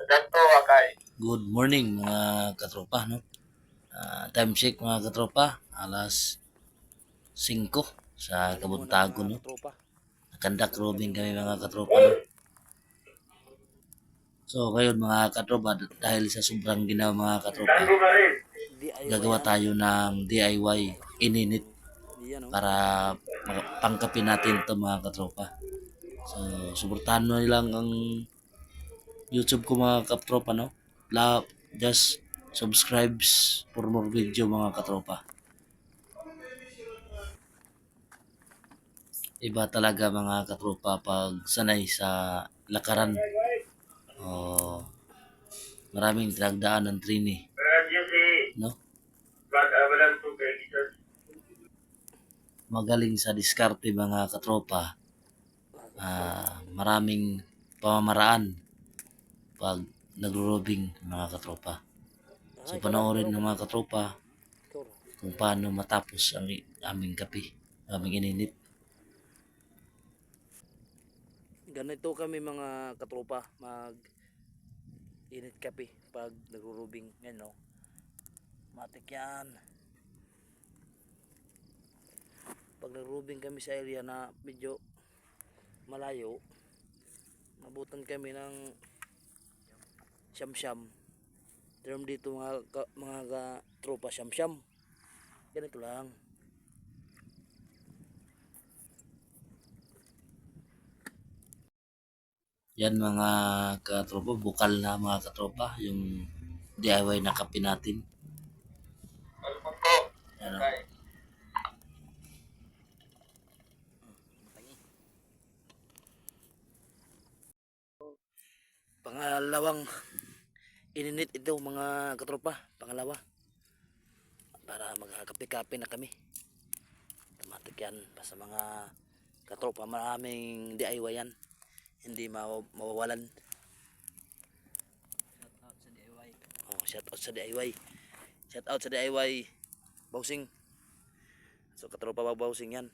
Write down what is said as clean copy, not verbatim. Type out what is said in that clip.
Good morning mga katropa, no? Time check mga katropa, alas 5 sa Morning muna Kabuntago, mga no? katropa. Nakandak Meron kami robing kami mga mga katropa, no? So ngayon mga katropa, dahil sa sobrang ginawa mga katropa, DIY gagawa yan. tayo ng DIY ininit Yan o. para pangkapin natin ito mga katropa. So suportahan mo lang ang YouTube ko mga katropa, no? Just subscribes for more video mga katropa. Iba talaga mga katropa pag sanay sa lakaran. Oh, maraming tinagdaan ng training, no? Magaling sa diskarte mga katropa. Maraming pamamaraan pag nagro-robing mga katropa. So Ay, panoorin ng mga katropa Toro. kung paano matapos ang aming kape, aming ininit. Ganito kami mga katropa mag init kape pag nagro-rubing. Yan o. Matik yan. Pag nagro-rubing kami sa area na medyo malayo, nabutan kami ng siyam-siyam. Term dito mga katropa, siyam-siyam. Ganito lang. Yan mga katropa, bukal na mga katropa, yung DIY na kape natin. Ano? Pangalawang ininit ito mga katropa. Pangalawa. Para magkakape-kape na kami. Automatic yan. Basta mga katropa, maraming DIY yan. Hindi mawawalan. Shout out sa DIY. Shout out sa DIY. Bawsing. So katropa, bawsing yan.